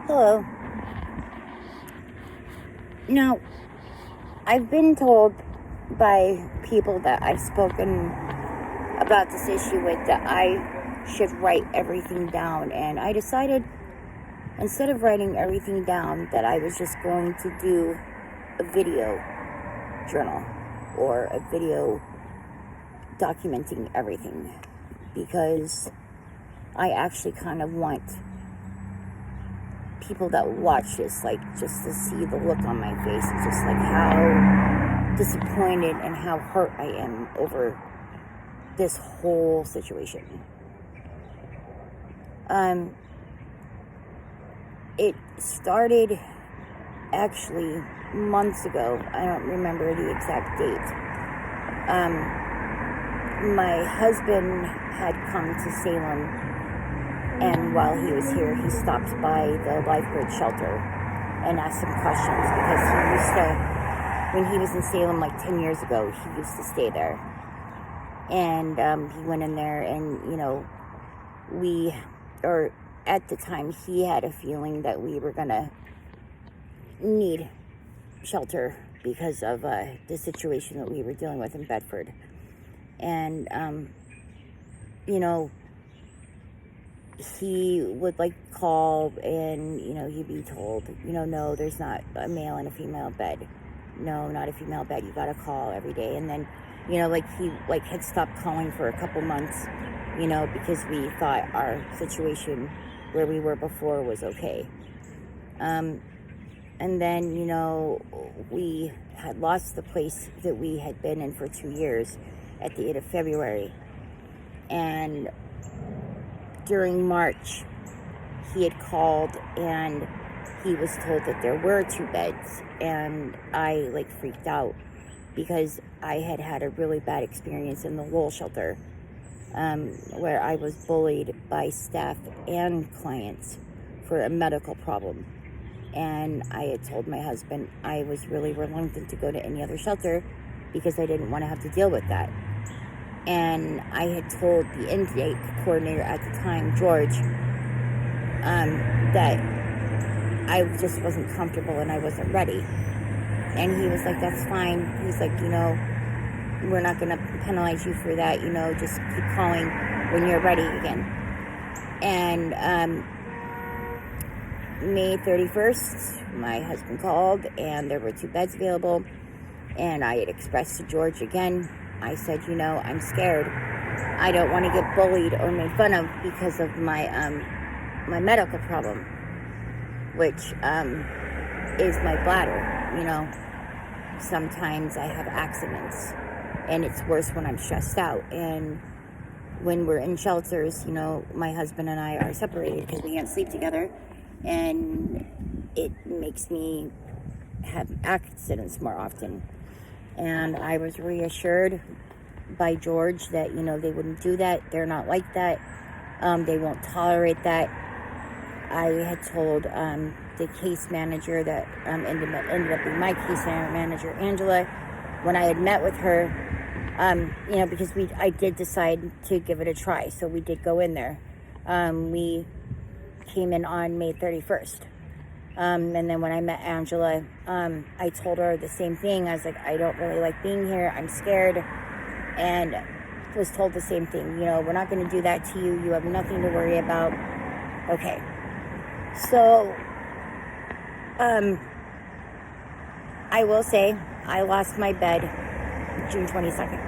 Hello. Now, I've been told by people that I've spoken about this issue with that I should write everything down, and I decided instead of writing everything down that I was just going to do a video journal or a video documenting everything, because I actually kind of want people that watch this, like, just to see the look on my face, just like how disappointed and how hurt I am over this whole situation. It started actually months ago. I don't remember the exact date. My husband had come to Salem, and while he was here, he stopped by the lifeguard shelter and asked some questions, because he used to, when he was in Salem like 10 years ago, he used to stay there. And he went in there, and, at the time, he had a feeling that we were going to need shelter because of the situation that we were dealing with in Bedford. And, he would call, and he'd be told, no, there's not a male and a female bed. No, not a female bed. You gotta call every day. And then he had stopped calling for a couple months, because we thought our situation where we were before was okay. And then we had lost the place that we had been in for 2 years at the end of February. And during March, he had called, and he was told that there were 2 beds, and I freaked out, because I had a really bad experience in the Lowell shelter, where I was bullied by staff and clients for a medical problem. And I had told my husband I was really reluctant to go to any other shelter because I didn't want to have to deal with that. And I had told the intake coordinator at the time, George, that I just wasn't comfortable and I wasn't ready. And he was like, that's fine. He's like, we're not going to penalize you for that. Just keep calling when you're ready again. And May 31st, my husband called, and there were 2 beds available. And I had expressed to George again, I said, I'm scared. I don't want to get bullied or made fun of because of my my medical problem, which is my bladder. Sometimes I have accidents, and it's worse when I'm stressed out. And when we're in shelters, my husband and I are separated because we can't sleep together, and it makes me have accidents more often. And I was reassured by George that, they wouldn't do that. They're not like that. They won't tolerate that. I had told the case manager that ended up being my case manager, Angela, when I had met with her, because I did decide to give it a try. So we did go in there. We came in on May 31st. And then when I met Angela, I told her the same thing. I was like, I don't really like being here. I'm scared. And was told the same thing. We're not going to do that to you. You have nothing to worry about. Okay. So, I will say I lost my bed June 22nd.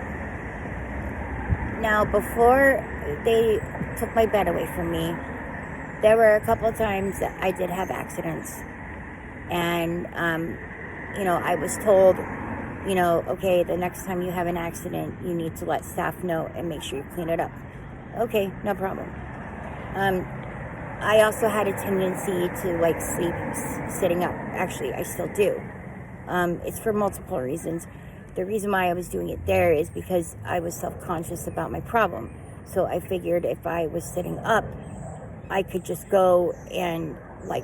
Now, before they took my bed away from me, there were a couple of times that I did have accidents. And, I was told, okay, the next time you have an accident, you need to let staff know and make sure you clean it up. Okay, no problem. I also had a tendency to sleep sitting up. Actually, I still do. It's for multiple reasons. The reason why I was doing it there is because I was self-conscious about my problem. So I figured if I was sitting up, I could just go and I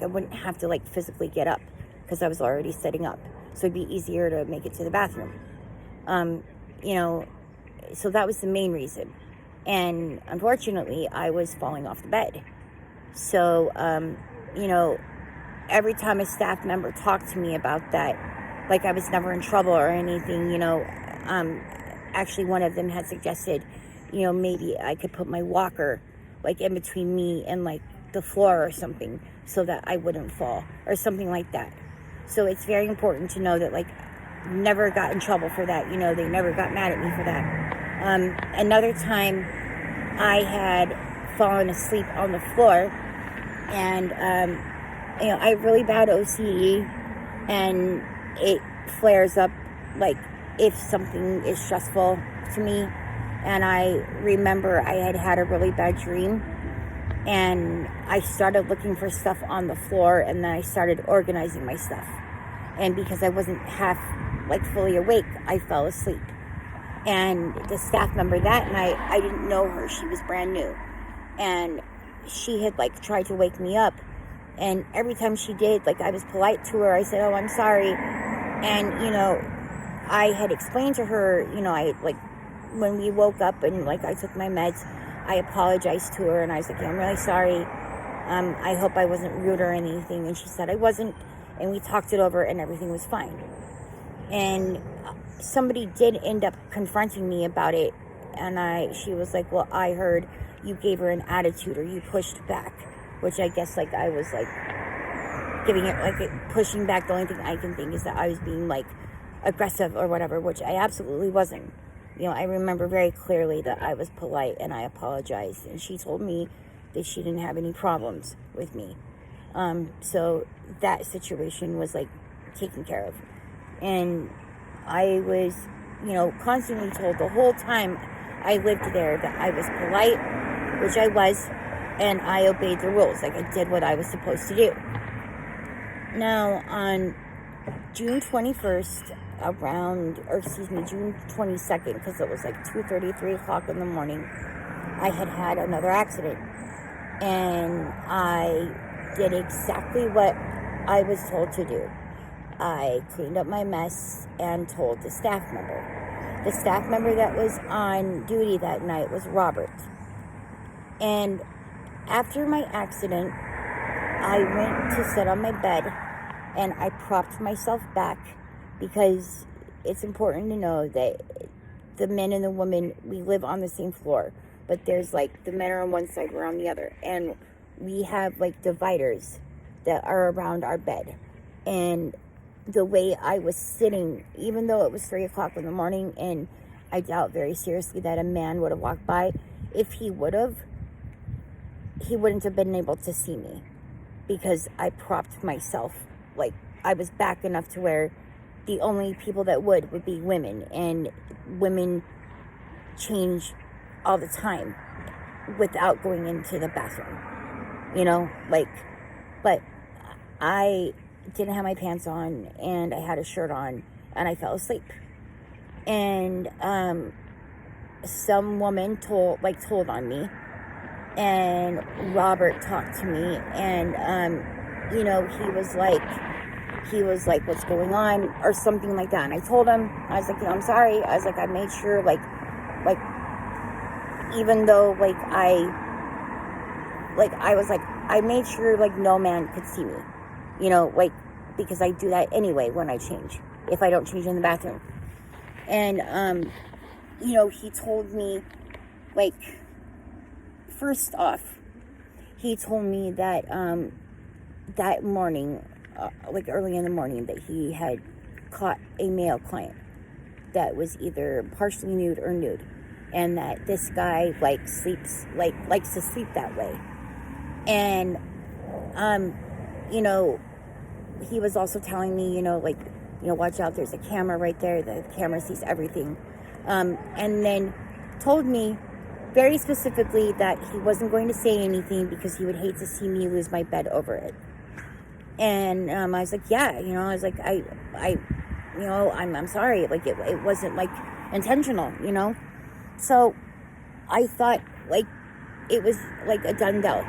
wouldn't have to physically get up because I was already sitting up. So it'd be easier to make it to the bathroom. So that was the main reason. And unfortunately, I was falling off the bed. So you know, every time a staff member talked to me about that, like I was never in trouble or anything, you know, actually one of them had suggested, you know, maybe I could put my walker like in between me and like the floor or something so that I wouldn't fall or something like that. So it's very important to know that, like, never got in trouble for that. You know, they never got mad at me for that. Another time I had fallen asleep on the floor, and you know, I have really bad OCD, and it flares up like if something is stressful to me. And I remember I had a really bad dream, and I started looking for stuff on the floor, and then I started organizing my stuff. And because I wasn't half, like, fully awake, I fell asleep. And the staff member that night, I didn't know her. She was brand new. And she had, like, tried to wake me up. And every time she did, like, I was polite to her. I said, oh, I'm sorry. And, you know, I had explained to her, you know, when we woke up and, like, I took my meds, I apologized to her, and I was like, yeah, I'm really sorry. I hope I wasn't rude or anything. And she said I wasn't, and we talked it over, and everything was fine. And somebody did end up confronting me about it, and she was like, well, I heard you gave her an attitude, or you pushed back, which I guess, like, I was, like, giving it, like, pushing back. The only thing I can think is that I was being, like, aggressive or whatever, which I absolutely wasn't. You know, I remember very clearly that I was polite and I apologized, and she told me that she didn't have any problems with me. So that situation was, like, taken care of. And I was, you know, constantly told the whole time I lived there that I was polite, which I was, and I obeyed the rules. Like, I did what I was supposed to do. Now, on June 21st, June 22nd, because it was like 2:30, 3 o'clock in the morning, I had another accident. And I did exactly what I was told to do. I cleaned up my mess and told the staff member. The staff member that was on duty that night was Robert. And after my accident, I went to sit on my bed and I propped myself back, because it's important to know that the men and the women, we live on the same floor, but there's, like, the men are on one side, we're on the other, and we have, like, dividers that are around our bed. And the way I was sitting, even though it was 3 o'clock in the morning, and I doubt very seriously that a man would have walked by, if he would have, he wouldn't have been able to see me, because I propped myself, like, I was back enough to where the only people that would be women, and women change all the time without going into the bathroom, you know, like, but I didn't have my pants on, and I had a shirt on, and I fell asleep. And some woman told on me, and Robert talked to me, and you know, he was like, what's going on, or something like that. And I told him, I was like, you know, I'm sorry. I was like, I made sure, like, even though, like, I was like, I made sure, like, no man could see me, you know, like, because I do that anyway when I change, if I don't change in the bathroom. And, you know, he told me, like, first off, he told me that, that morning, like early in the morning, that he had caught a male client that was either partially nude or nude, and that this guy, like, likes to sleep that way. And you know, he was also telling me, you know, like, you know, watch out, there's a camera right there, the camera sees everything. And then told me very specifically that he wasn't going to say anything because he would hate to see me lose my bed over it. And I was like, yeah, you know, I was like, I you know, I'm sorry, like, it wasn't, like, intentional, you know. So I thought, like, it was like a done deal,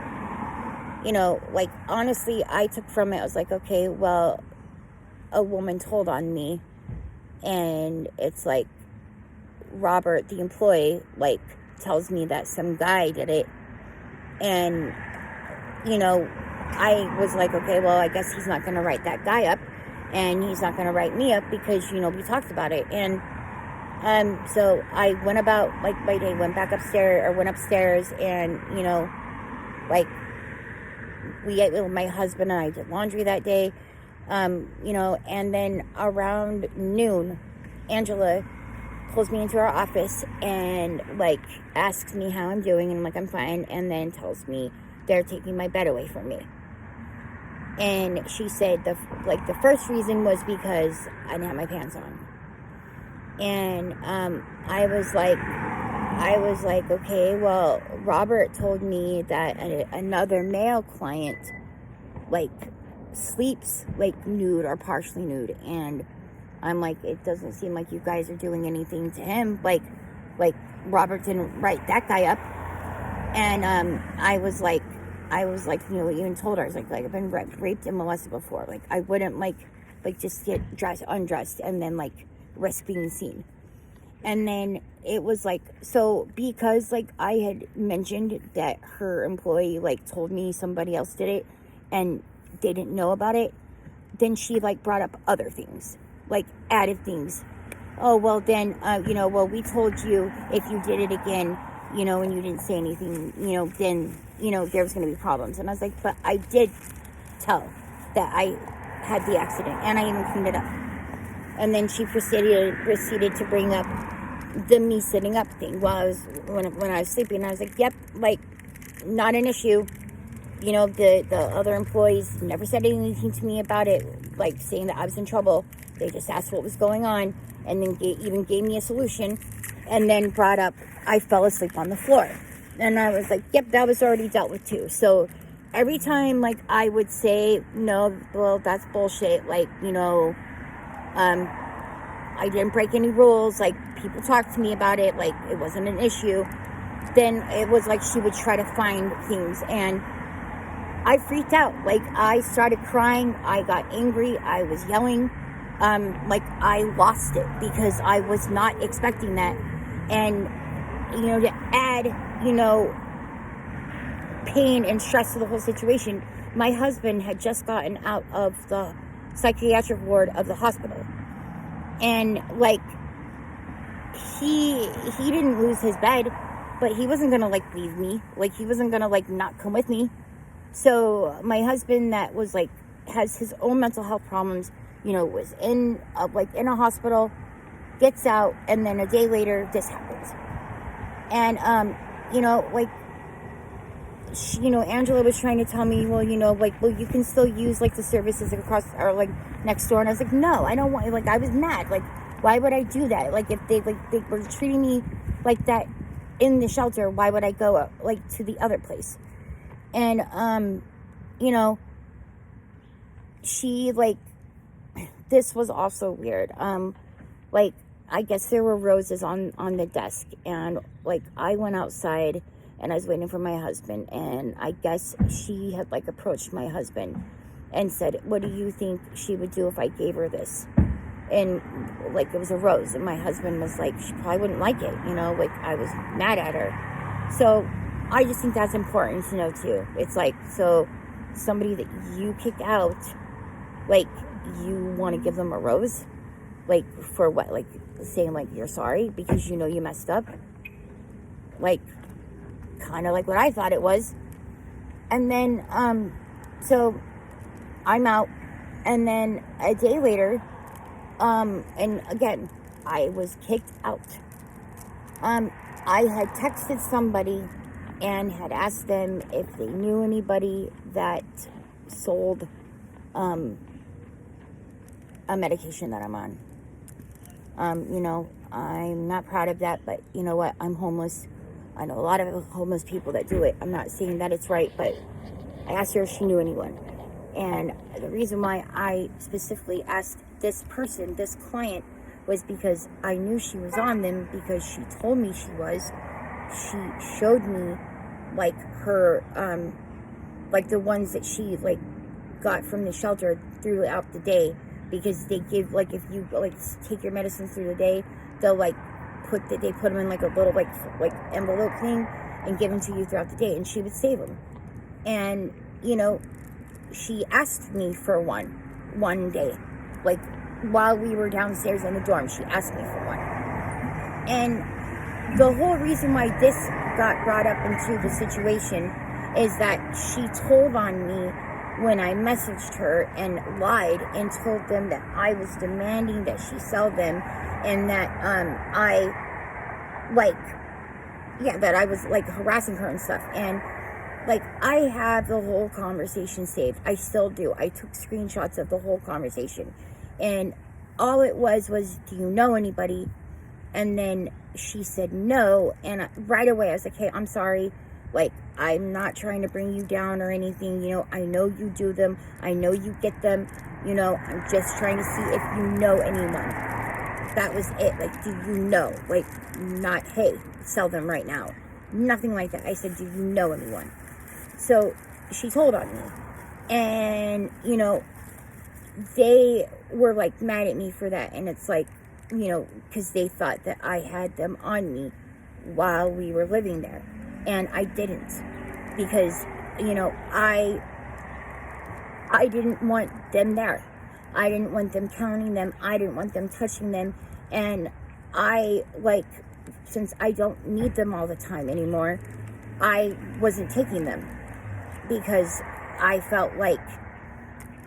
you know. Like, honestly, I took from it, I was like, okay, well, a woman told on me, and it's like Robert, the employee, like, tells me that some guy did it, and, you know, I was like, okay, well, I guess he's not going to write that guy up, and he's not going to write me up because, we talked about it. And so I went about, like, my day, went upstairs, and, like, my husband and I did laundry that day, and then around noon, Angela pulls me into our office and, like, asks me how I'm doing, and I'm like, I'm fine, and then tells me they're taking my bed away from me. And she said the first reason was because I didn't have my pants on. And I was like, okay, well, Robert told me that another male client, like, sleeps, like, nude or partially nude. And I'm like, it doesn't seem like you guys are doing anything to him. Like Robert didn't write that guy up. And I was like, even told her, I was like, I've been raped and molested before. Like, I wouldn't, like just get undressed and then, like, risk being seen. And then it was like, so because, like, I had mentioned that her employee, like, told me somebody else did it and they didn't know about it, then she, like, brought up other things, like, added things. Oh, well, then, well, we told you if you did it again, and you didn't say anything, then, there was going to be problems. And I was like, but I did tell that I had the accident, and I even cleaned it up. And then she proceeded to bring up the me sitting up thing when I was sleeping. I was like, yep, like, not an issue. The other employees never said anything to me about it, like, saying that I was in trouble. They just asked what was going on, and then even gave me a solution, and then brought up I fell asleep on the floor. And I was like, yep, that was already dealt with too. So every time, like, I would say, no, well, that's bullshit, like, I didn't break any rules, like, people talked to me about it, like, it wasn't an issue, then it was like she would try to find things, and I freaked out. Like, I started crying, I got angry, I was yelling, like, I lost it, because I was not expecting that. And, to add, pain and stress to the whole situation, my husband had just gotten out of the psychiatric ward of the hospital. And, like, he didn't lose his bed, but he wasn't gonna, like, leave me. Like, he wasn't gonna, like, not come with me. So my husband, that was, like, has his own mental health problems, was in a hospital, gets out, and then a day later, this happens. And, like, Angela was trying to tell me, well, you can still use, like, the services across, or, like, next door. And I was like, no, I don't want, like, I was mad. Like, why would I do that? Like, if they were treating me like that in the shelter, why would I go, like, to the other place? And, she, like, this was also weird. Like, I guess there were roses on the desk, and, like, I went outside, and I was waiting for my husband, and I guess she had, like, approached my husband and said, what do you think she would do if I gave her this? And, like, it was a rose, and my husband was like, she probably wouldn't like it, like, I was mad at her. So I just think that's important to know, too. It's like, so somebody that you kick out, like, you want to give them a rose? Like, for what? Like, saying, like, you're sorry because you messed up? Like, kind of like what I thought it was. And then, so I'm out, and then a day later, and again, I was kicked out. I had texted somebody and had asked them if they knew anybody that sold a medication that I'm on. I'm not proud of that, but you know what? I'm homeless. I know a lot of homeless people that do it. I'm not saying that it's right, but I asked her if she knew anyone. And the reason why I specifically asked this person, this client, was because I knew she was on them because she told me she was. She showed me, like, her, like, the ones that she, like, got from the shelter throughout the day, because they give, like, if you, like, take your medicines through the day, they'll, like, they put them in, like, a little, like envelope thing and give them to you throughout the day, and she would save them. And, she asked me for one day. Like, while we were downstairs in the dorm, she asked me for one. And the whole reason why this got brought up into the situation is that she told on me when I messaged her and lied and told them that I was demanding that she sell them, and that that I was like harassing her and stuff. And like, I have the whole conversation saved. I still do. I took screenshots of the whole conversation, and all it was, do you know anybody? And then she said no, and right away I was like, hey, I'm sorry. Like, I'm not trying to bring you down or anything. You know, I know you do them. I know you get them. You know, I'm just trying to see if you know anyone. That was it. Like, do you know? Like, not, hey, sell them right now. Nothing like that. I said, do you know anyone? So she told on me. And, you know, they were, like, mad at me for that. And it's like, you know, because they thought that I had them on me while we were living there. And I didn't, because, you know, I didn't want them there. I didn't want them counting them. I didn't want them touching them. And I, like, since I don't need them all the time anymore, I wasn't taking them, because I felt like,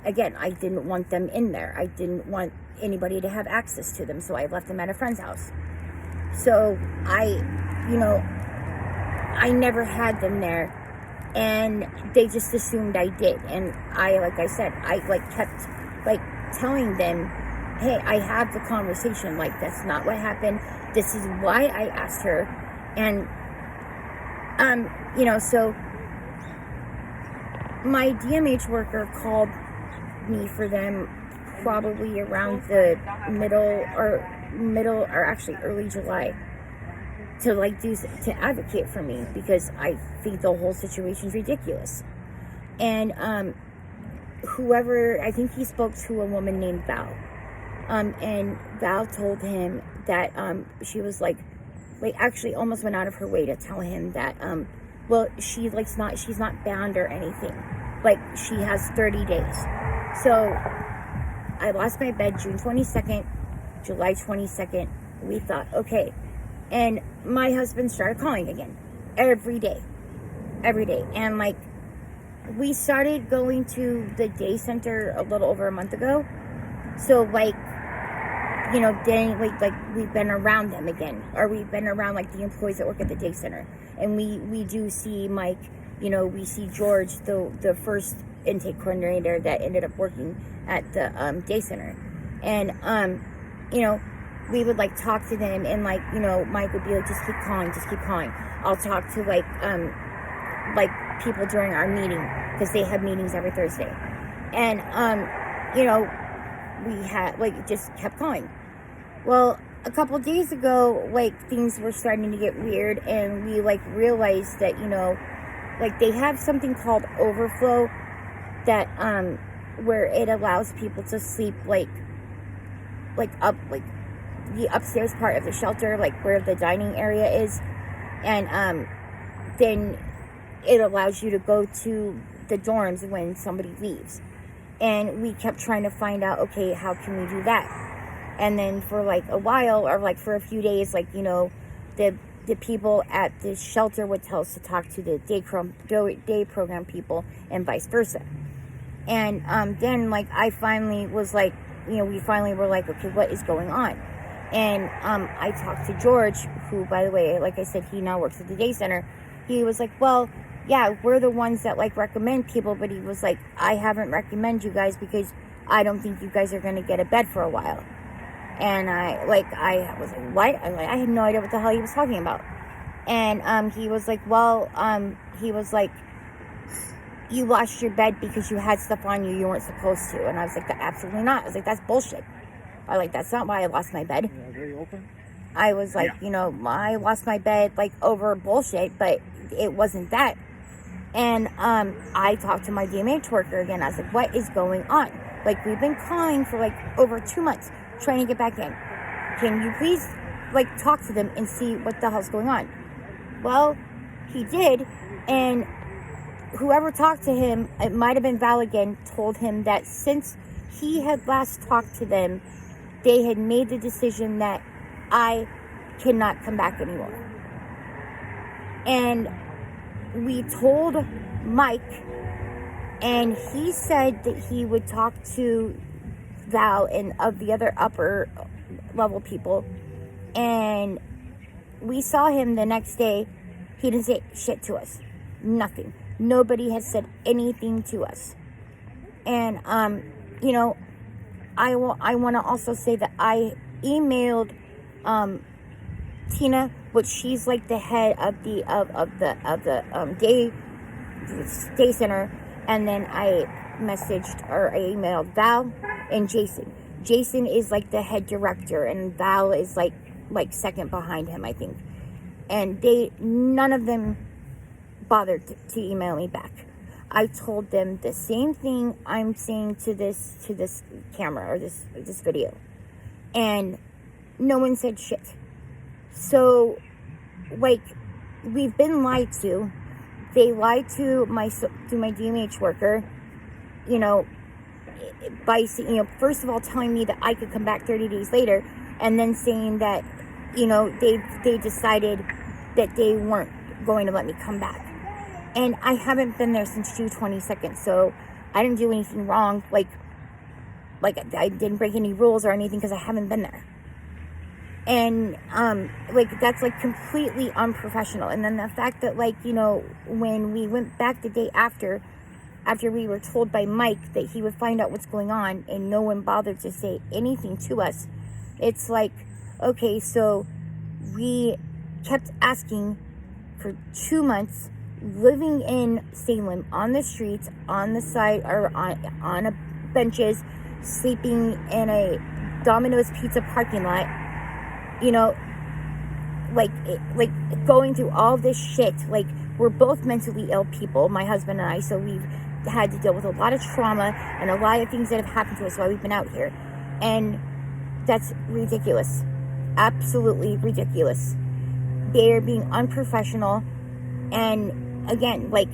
again, I didn't want them in there. I didn't want anybody to have access to them, so I left them at a friend's house. So I never had them there, and they just assumed I did. And I, like I said, I like kept like telling them, hey, I have the conversation, like, that's not what happened. This is why I asked her. And you know, so my DMH worker called me for them probably around the middle or actually early July, to like to advocate for me, because I think the whole situation's ridiculous. And I think he spoke to a woman named Val, and Val told him that she was like actually almost went out of her way to tell him that she's not bound or anything, like she has 30 days. So I lost my bed June 22nd, July 22nd. We thought, okay. And my husband started calling again every day. And like, we started going to the day center a little over a month ago. So like, you know, then like we've been around them again, or we've been around like the employees that work at the day center. And we do see Mike, you know, we see George, the first intake coordinator that ended up working at the day center. And you know, we would like talk to them, and like, you know, Mike would be like, just keep calling. I'll talk to like people during our meeting, because they have meetings every Thursday. And you know, we had like just kept calling. Well, a couple days ago, like, things were starting to get weird, and we like realized that, you know, like, they have something called overflow that where it allows people to sleep like up, like the upstairs part of the shelter, like where the dining area is, and then it allows you to go to the dorms when somebody leaves. And we kept trying to find out, okay, how can we do that? And then for like a while, or like for a few days, like, you know, the people at the shelter would tell us to talk to the day program people, and vice versa. And then like I finally was like, you know, we finally were like, okay, what is going on? And I talked to George, who, by the way, like I said, he now works at the day center. He was like, well, yeah, we're the ones that like recommend people, but he was like, I haven't recommended you guys because I don't think you guys are going to get a bed for a while. And I was like, what? I had no idea what the hell he was talking about. And he was like, well, he was like, you lost your bed because you had stuff on you weren't supposed to. And I was like, absolutely not. I was like, that's bullshit. That's not why I lost my bed. Yeah, very open. I was like, you know, I lost my bed like over bullshit, but it wasn't that. And I talked to my DMH worker again. I was like, what is going on? Like, we've been calling for like over 2 months trying to get back in. Can you please like talk to them and see what the hell's going on? Well, he did, and whoever talked to him, it might have been Val again, told him that since he had last talked to them, they had made the decision that I cannot come back anymore. And we told Mike, and he said that he would talk to Val and of the other upper level people, and we saw him the next day. He didn't say shit to us. Nothing. Nobody has said anything to us. And you know, I want to also say that I emailed Tina, which she's like the head of the day center, and then I messaged or I emailed Val and Jason. Jason is like the head director, and Val is like second behind him, I think. And none of them bothered to email me back. I told them the same thing I'm saying to this camera or this video, and no one said shit. So, like, we've been lied to. They lied to my DMH worker, you know, by, you know, first of all telling me that I could come back 30 days later, and then saying that, you know, they decided that they weren't going to let me come back. And I haven't been there since June 22nd, so I didn't do anything wrong. Like I didn't break any rules or anything because I haven't been there. And, like, that's, like, completely unprofessional. And then the fact that, like, you know, when we went back the day after we were told by Mike that he would find out what's going on, and no one bothered to say anything to us, it's like, okay, so we kept asking for 2 months, living in Salem, on the streets, on the side, or on benches, sleeping in a Domino's Pizza parking lot, you know, like going through all this shit. Like, we're both mentally ill people, my husband and I, so we've had to deal with a lot of trauma and a lot of things that have happened to us while we've been out here. And that's ridiculous. Absolutely ridiculous. They are being unprofessional. And again, like,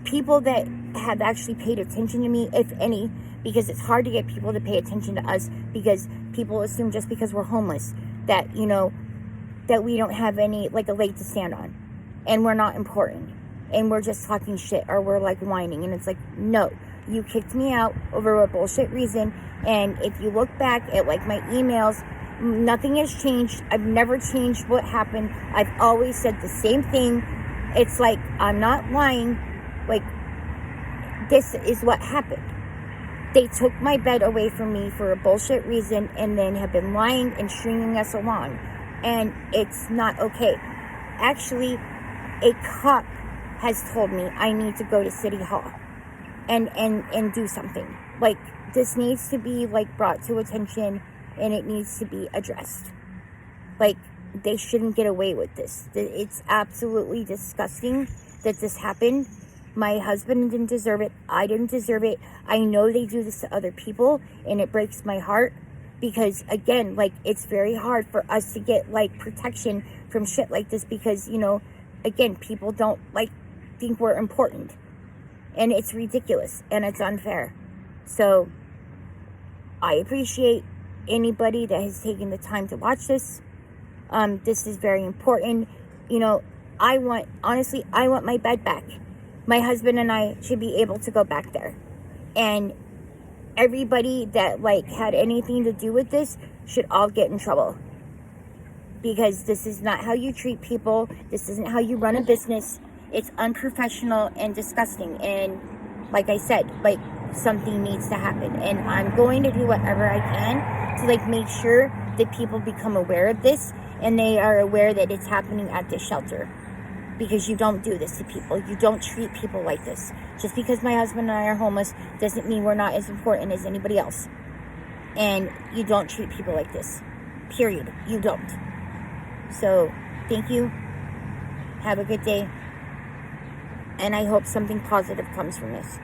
people that have actually paid attention to me, if any, because it's hard to get people to pay attention to us, because people assume just because we're homeless that, you know, that we don't have any, like, a leg to stand on, and we're not important, and we're just talking shit, or we're, like, whining. And it's like, no, you kicked me out over a bullshit reason. And if you look back at, like, my emails, nothing has changed. I've never changed what happened. I've always said the same thing. It's like, I'm not lying. Like, this is what happened. They took my bed away from me for a bullshit reason, and then have been lying and stringing us along. And it's not okay. Actually, a cop has told me I need to go to City Hall and do something. Like, this needs to be, like, brought to attention, and it needs to be addressed. Like, they shouldn't get away with this. It's absolutely disgusting that this happened. My husband didn't deserve it. I didn't deserve it. I know they do this to other people, and it breaks my heart, because, again, like, it's very hard for us to get, like, protection from shit like this, because, you know, again, people don't, like, think we're important, and it's ridiculous, and it's unfair. So I appreciate anybody that has taken the time to watch this. This is very important. You know, I want my bed back. My husband and I should be able to go back there. And everybody that, like, had anything to do with this should all get in trouble. Because this is not how you treat people. This isn't how you run a business. It's unprofessional and disgusting. And like I said, like, something needs to happen. And I'm going to do whatever I can to, like, make sure that people become aware of this, and they are aware that it's happening at this shelter. Because you don't do this to people. You don't treat people like this. Just because my husband and I are homeless doesn't mean we're not as important as anybody else. And you don't treat people like this. Period. You don't. So, thank you. Have a good day. And I hope something positive comes from this.